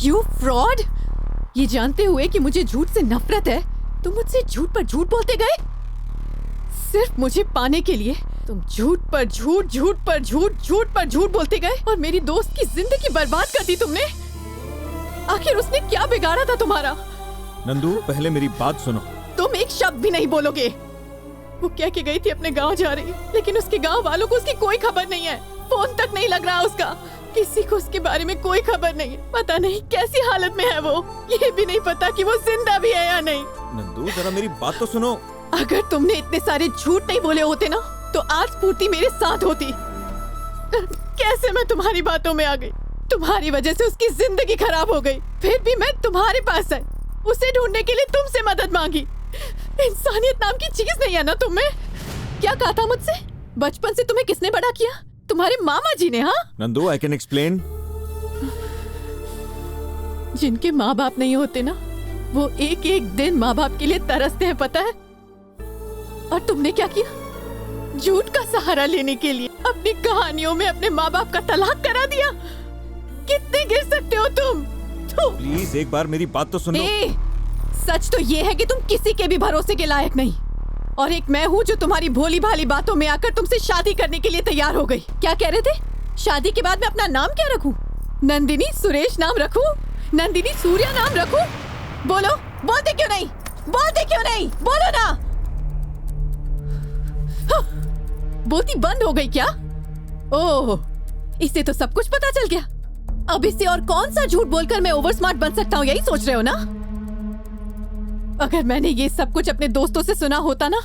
You fraud! ये जानते हुए कि मुझे झूठ से नफरत है, तुम मुझसे झूठ पर झूठ बोलते गए। सिर्फ मुझे पाने के लिए तुम झूठ पर झूठ, झूठ पर झूठ, झूठ पर झूठ बोलते गए और मेरी दोस्त की जिंदगी बर्बाद कर दी तुमने। आखिर उसने क्या बिगाड़ा था तुम्हारा? नंदू, पहले मेरी बात सुनो। तुम एक शब्द भी नहीं बोलोगे। वो कह के गई थी अपने गांव जा रही, लेकिन उसके गांव वालों को उसकी कोई खबर नहीं है। फोन तक नहीं लग रहा उसका। किसी को उसके बारे में कोई खबर नहीं है। पता नहीं कैसी हालत में है वो। ये भी नहीं पता कि वो जिंदा भी है या नहीं। नंदू, जरा मेरी बात तो सुनो। अगर तुमने इतने सारे झूठ नहीं बोले होते ना, तो आज पूर्ति मेरे साथ होती। कैसे मैं तुम्हारी बातों में आ गई। तुम्हारी वजह से उसकी जिंदगी खराब हो गई, फिर भी मैं तुम्हारे पास आई, उसे ढूंढने के लिए तुमसे मदद मांगी। इंसानियत नाम की चीज नहीं है ना तुम में। क्या कहा था मुझसे? बचपन से तुम्हें किसने बड़ा किया? तुम्हारे मामा जी ने। हाँ नंदू, आई कैन एक्सप्लेन। जिनके माँ बाप नहीं होते ना, वो एक एक दिन माँ बाप के लिए तरसते हैं, पता है। और तुमने क्या किया? झूठ का सहारा लेने के लिए अपनी कहानियों में अपने माँ बाप का तलाक करा दिया। कितने गिर सकते हो तुम? प्लीज एक बार मेरी बात तो सुनो। सच तो ये है कि तुम किसी के भी भरोसे के लायक नहीं, और एक मैं हूँ जो तुम्हारी भोली भाली बातों में आकर तुमसे शादी करने के लिए तैयार हो गई। क्या कह रहे थे? शादी के बाद मैं अपना नाम क्या रखूं? नंदिनी सुरेश नाम रखूं? नंदिनी सूर्या नाम रखूं? बोलो, बोलते क्यों नहीं? बोलते क्यों नहीं? बोलो ना। हाँ, बोलती बंद हो गई क्या? ओह, इससे तो सब कुछ पता चल गया। अब इससे और कौन सा झूठ बोलकर मैं ओवर स्मार्ट बन सकता हूँ, यही सोच रहे हो ना? अगर मैंने ये सब कुछ अपने दोस्तों से सुना होता ना,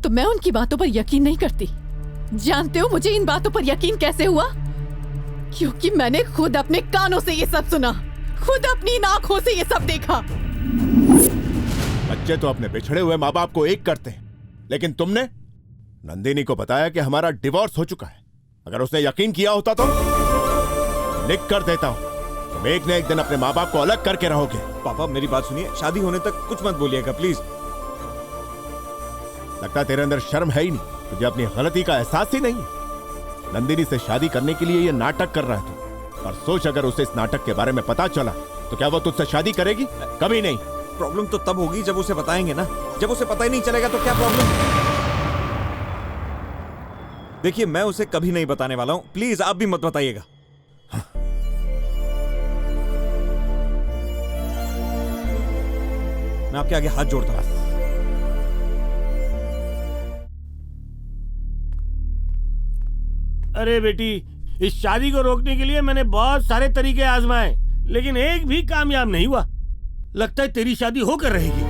तो मैं उनकी बातों पर यकीन नहीं करती। जानते हो मुझे इन बातों पर यकीन कैसे हुआ? क्योंकि मैंने खुद अपने कानों से ये सब सुना, खुद अपनी आंखों से ये सब देखा। बच्चे तो अपने बिछड़े हुए माँ बाप को एक करते हैं, लेकिन तुमने नंदिनी को बताया कि हमारा डिवोर्स हो चुका है। अगर उसने यकीन किया होता तो लिख कर देता हूं, तुम एक न एक दिन अपने माँ बाप को अलग करके रहोगे। पापा, मेरी बात सुनिए। शादी होने तक कुछ मत बोलिएगा प्लीज। लगता तेरे अंदर शर्म है ही नहीं, तुझे अपनी गलती का एहसास ही नहीं है। नंदिनी से शादी करने के लिए ये नाटक कर रहा है तू, और सोच अगर उसे इस नाटक के बारे में पता चला तो क्या वो तुझसे शादी करेगी? कभी नहीं। प्रॉब्लम तो तब होगी जब उसे बताएंगे ना। जब उसे पता ही नहीं चलेगा तो क्या प्रॉब्लम? देखिए, मैं उसे कभी नहीं बताने वाला हूं। प्लीज आप भी मत बताइएगा। मैं आपके आगे हाथ जोड़ता हूं। अरे बेटी, इस शादी को रोकने के लिए मैंने बहुत सारे तरीके आजमाए, लेकिन एक भी कामयाब नहीं हुआ। लगता है तेरी शादी होकर रहेगी।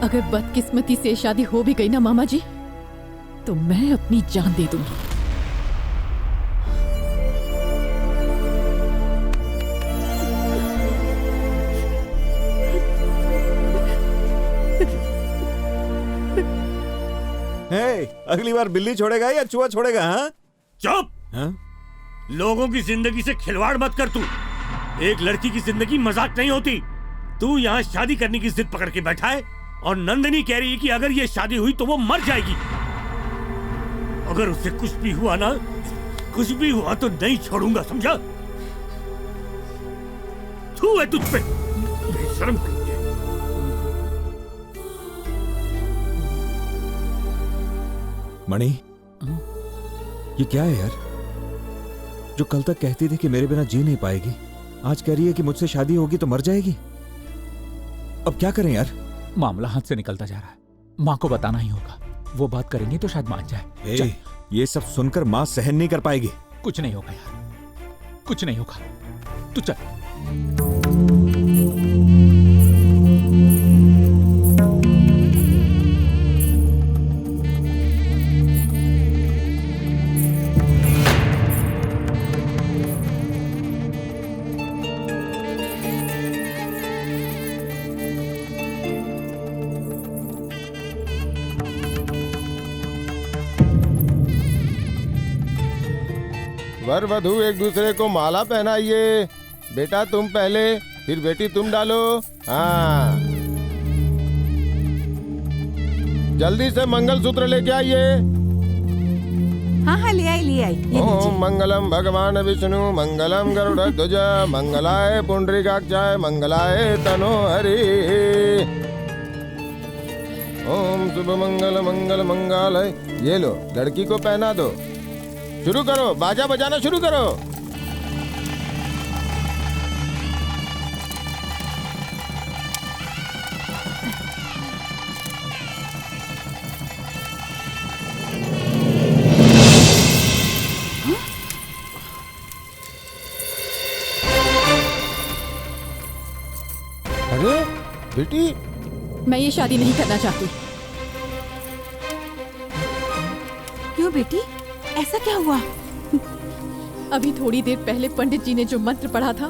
अगर बदकिस्मती से शादी हो भी गई ना मामा जी, तो मैं अपनी जान दे दूंगी। अगली बार बिल्ली छोड़ेगा या चूहा छोड़ेगा? हाँ, चुप। हाँ? लोगों की जिंदगी से खिलवाड़ मत कर तू। एक लड़की की जिंदगी मजाक नहीं होती। तू यहाँ शादी करने की जिद पकड़ के बैठा है, और नंदिनी कह रही है कि अगर ये शादी हुई तो वो मर जाएगी। अगर उससे कुछ भी हुआ ना, कुछ भी हुआ तो नहीं छोड़ूंगा, समझा? तू है तुझ पे बेशर्म। मणि, ये क्या है यार? जो कल तक कहती थी कि मेरे बिना जी नहीं पाएगी, आज कह रही है कि मुझसे शादी होगी तो मर जाएगी। अब क्या करें यार? मामला हाथ से निकलता जा रहा है। माँ को बताना ही होगा। वो बात करेंगे तो शायद मान जाए। ये सब सुनकर माँ सहन नहीं कर पाएगी। कुछ नहीं होगा यार, कुछ नहीं होगा। तू चल। वर वधू एक दूसरे को माला पहनाइए। बेटा तुम पहले, फिर बेटी तुम डालो। हाँ, जल्दी से मंगलसूत्र लेके आइए। हाँ हाँ ले आई ये ओम लीजिए। मंगलम भगवान विष्णु मंगलम गरुड़ध्वज मंगलाय पुंडरीकाक्षाय मंगलाय तनोहरि। ओम शुभ मंगल मंगल मंगलाय। ये लो लड़की को पहना दो। शुरू करो, बाजा बजाना शुरू करो। अरे बेटी, मैं ये शादी नहीं करना चाहती। क्यों बेटी, ऐसा क्या हुआ? अभी थोड़ी देर पहले पंडित जी ने जो मंत्र पढ़ा था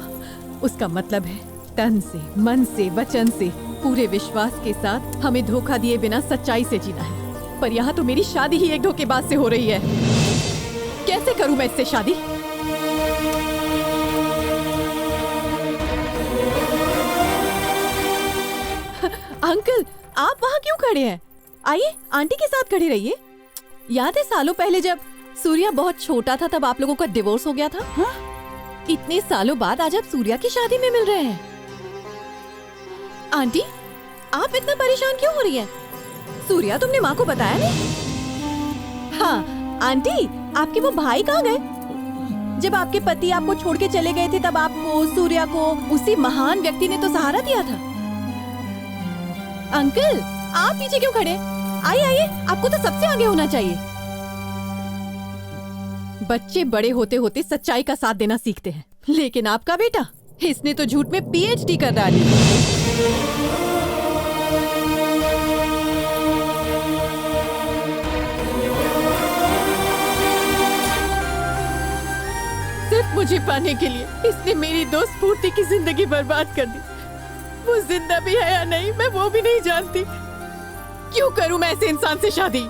उसका मतलब है तन से, मन से, वचन से, पूरे विश्वास के साथ हमें धोखा दिए बिना सच्चाई से जीना है। पर यहाँ तो मेरी शादी ही एक धोखेबाज से हो रही है। कैसे करूँ मैं इससे शादी? अंकल, आप वहाँ क्यों खड़े हैं? आइए आंटी के साथ खड़े रहिए। याद है सालों पहले जब सूर्या बहुत छोटा था तब आप लोगों का डिवोर्स हो गया था? हाँ? इतने सालों बाद आज आप सूर्या की शादी में मिल रहे हैं। आंटी, आप इतना परेशान क्यों हो रही हैं? सूर्या तुमने माँ को बताया नहीं? हाँ आंटी, आपके वो भाई कहाँ गए? जब आपके पति आपको छोड़ के चले गए थे तब आपको, सूर्या को उसी महान व्यक्ति ने तो सहारा दिया था। अंकल, आप पीछे क्यों खड़े? आइए आइए, आपको तो सबसे आगे होना चाहिए। बच्चे बड़े होते होते सच्चाई का साथ देना सीखते हैं, लेकिन आपका बेटा, इसने तो झूठ में पीएचडी कर डाली। सिर्फ मुझे पाने के लिए इसने मेरी दोस्त स्फूर्ति की जिंदगी बर्बाद कर दी। वो जिंदा भी है या नहीं मैं वो भी नहीं जानती। क्यों करूं मैं ऐसे इंसान से शादी?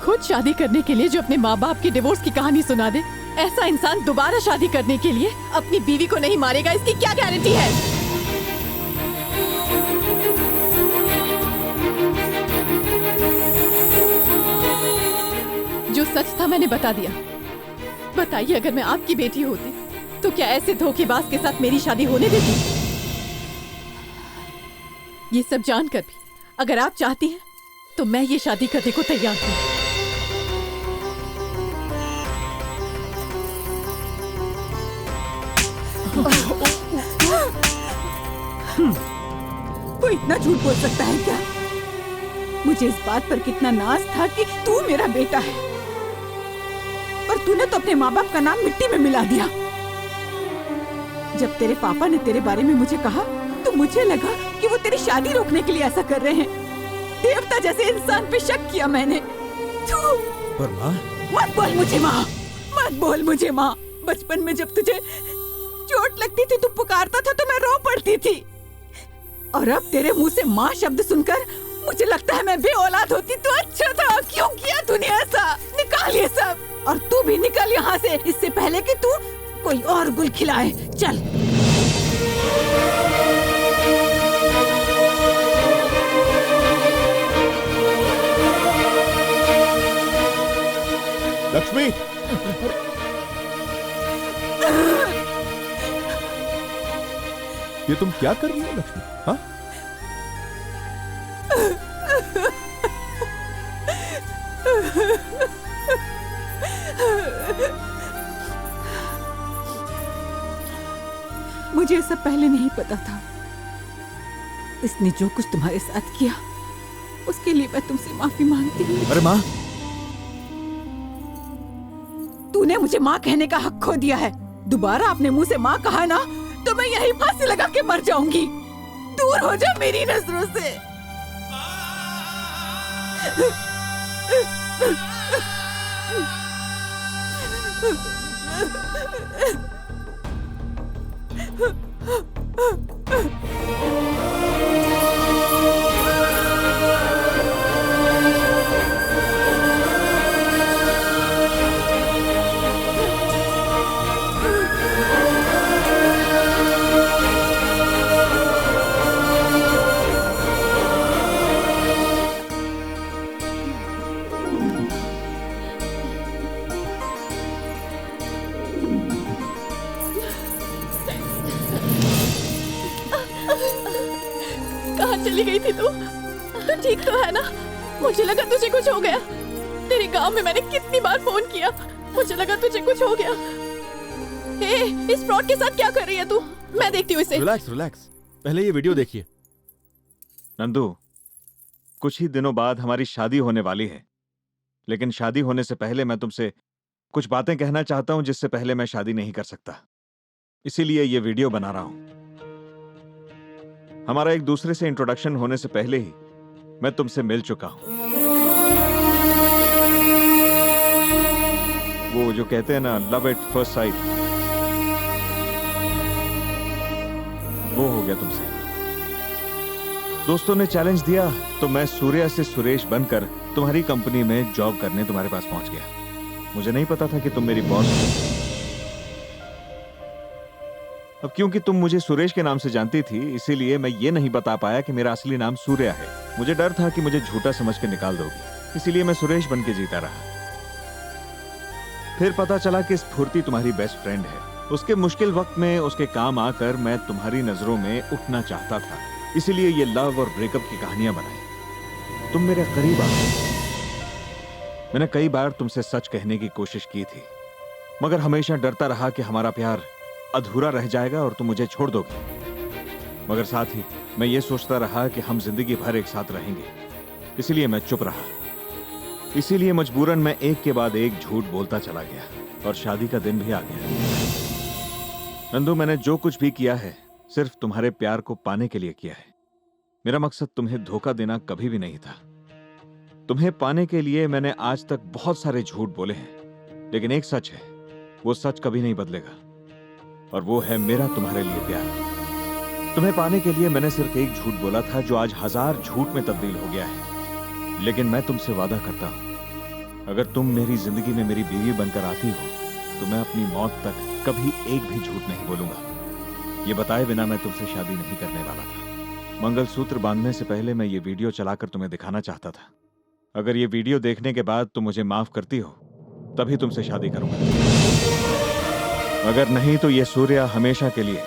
खुद शादी करने के लिए जो अपने माँ बाप की डिवोर्स की कहानी सुना दे, ऐसा इंसान दोबारा शादी करने के लिए अपनी बीवी को नहीं मारेगा, इसकी क्या गारंटी है? जो सच था मैंने बता दिया। बताइए, अगर मैं आपकी बेटी होती तो क्या ऐसे धोखेबाज के साथ मेरी शादी होने देती? ये सब जानकर भी अगर आप चाहती हैं तो मैं ये शादी करने को तैयार हूँ। वो इतना झूठ बोल सकता है क्या? मुझे इस बात पर कितना नाज था कि तू मेरा बेटा है, पर तूने तो अपने माँ बाप का नाम मिट्टी में मिला दिया। जब तेरे पापा ने तेरे बारे में मुझे कहा तो मुझे लगा कि वो तेरी शादी रोकने के लिए ऐसा कर रहे हैं। देवता जैसे इंसान पे शक किया मैंने। पर माँ, मत बोल मुझे माँ, मत बोल मुझे माँ। बचपन में जब तुझे चोट लगती थी तू पुकारता था तो मैं रो पड़ती थी, और अब तेरे मुंह से माँ शब्द सुनकर मुझे लगता है मैं बेऔलाद होती तो अच्छा था। क्यों किया तूने ऐसा? निकाल ये सब, और तू भी निकल यहाँ से, इससे पहले कि तू कोई और गुल खिलाए। चल। लक्ष्मी, ये तुम क्या कर रही हो लक्ष्मी? हाँ? मुझे ये सब पहले नहीं पता था। इसने जो कुछ तुम्हारे साथ किया उसके लिए मैं तुमसे माफी मांगती हूँ। अरे माँ, तूने मुझे माँ कहने का हक खो दिया है। दोबारा अपने मुंह से माँ कहा ना तो मैं यही फांसी लगा के मर जाऊंगी। दूर हो जा मेरी नजरों से। गई थी तू ठीक तो है ना? मुझे लगा तुझे कुछ हो गया। तेरे गांव में मैंने कितनी बार फोन किया, मुझे लगा तुझे कुछ हो गया। हे, इस फ्रॉड के साथ क्या कर रही है तू? मैं देखती हूँ इसे। रिलैक्स रिलैक्स, पहले ये वीडियो देखिए। नंदू, कुछ ही दिनों बाद हमारी शादी होने वाली है, लेकिन शादी होने से पहले मैं तुमसे कुछ बातें कहना चाहता हूं जिससे पहले मैं शादी नहीं कर सकता। इसीलिए ये वीडियो बना रहा हूं। हमारा एक दूसरे से इंट्रोडक्शन होने से पहले ही मैं तुमसे मिल चुका हूं। वो जो कहते हैं ना, लव एट फर्स्ट साइट, वो हो गया तुमसे। दोस्तों ने चैलेंज दिया तो मैं सूर्या से सुरेश बनकर तुम्हारी कंपनी में जॉब करने तुम्हारे पास पहुंच गया। मुझे नहीं पता था कि तुम मेरी बॉस हो। अब क्योंकि तुम मुझे सुरेश के नाम से जानती थी, इसीलिए मैं ये नहीं बता पाया कि मेरा असली नाम सूर्या है। मुझे डर था कि मुझे झूठा समझ के निकाल दोगी, इसीलिए मैं सुरेश बन के जीता रहा। फिर पता चला कि स्फूर्ति तुम्हारी बेस्ट फ्रेंड है। उसके मुश्किल वक्त में उसके काम आकर मैं तुम्हारी नजरों में उठना चाहता था, इसीलिए ये लव और ब्रेकअप की कहानियां बनाई। तुम मेरे करीब आ गए। मैंने कई बार तुमसे सच कहने की कोशिश की थी, मगर हमेशा डरता रहा कि हमारा प्यार अधूरा रह जाएगा और तुम मुझे छोड़ दोगे। मगर साथ ही मैं ये सोचता रहा कि हम जिंदगी भर एक साथ रहेंगे, इसलिए मैं चुप रहा। इसीलिए मजबूरन मैं एक के बाद एक झूठ बोलता चला गया और शादी का दिन भी आ गया। नंदू, मैंने जो कुछ भी किया है सिर्फ तुम्हारे प्यार को पाने के लिए किया है। मेरा मकसद तुम्हें धोखा देना कभी भी नहीं था। तुम्हें पाने के लिए मैंने आज तक बहुत सारे झूठ बोले हैं, लेकिन एक सच है, वो सच कभी नहीं बदलेगा, और वो है मेरा तुम्हारे लिए प्यार। तुम्हें पाने के लिए मैंने सिर्फ एक झूठ बोला था जो आज 1000 झूठ में तब्दील हो गया है। लेकिन मैं तुमसे वादा करता हूं, अगर तुम मेरी जिंदगी में मेरी बीवी बनकर आती हो तो मैं अपनी मौत तक कभी एक भी झूठ नहीं बोलूंगा। ये बताए बिना मैं तुमसे शादी नहीं करने वाला था। मंगलसूत्र बांधने से पहले मैं ये वीडियो चलाकर तुम्हें दिखाना चाहता था। अगर ये वीडियो देखने के बाद तुम मुझे माफ करती हो तभी तुमसे शादी करूंगा, अगर नहीं तो ये सूर्या हमेशा के लिए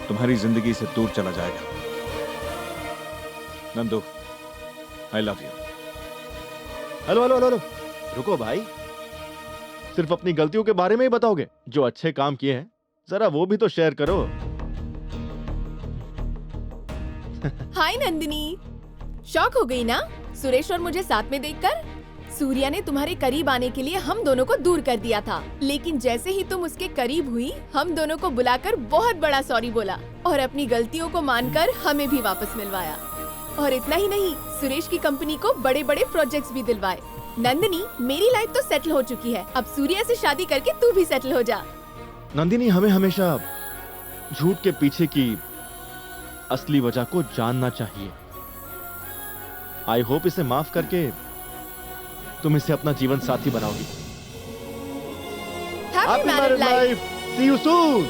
तुम्हारी जिंदगी से दूर चला जाएगा। Nandu, I love you. Hello hello hello, रुको भाई, सिर्फ अपनी गलतियों के बारे में ही बताओगे? जो अच्छे काम किए हैं जरा वो भी तो शेयर करो। हाय नंदिनी, शॉक हो गई ना सुरेश और मुझे साथ में देखकर? सूर्या ने तुम्हारे करीब आने के लिए हम दोनों को दूर कर दिया था, लेकिन जैसे ही तुम उसके करीब हुई हम दोनों को बुलाकर बहुत बड़ा सॉरी बोला और अपनी गलतियों को मानकर हमें भी वापस मिलवाया। और इतना ही नहीं, सुरेश की कंपनी को बड़े बड़े प्रोजेक्ट्स भी दिलवाए। नंदिनी, मेरी लाइफ तो सेटल हो चुकी है, अब सूर्या से शादी करके तू भी सेटल हो जा। नंदिनी, हमें हमेशा झूठ के पीछे की असली वजह को जानना चाहिए। आई होप इसे माफ करके तुम इसे अपना जीवन साथी बनाओगी। Happy married life. See you soon.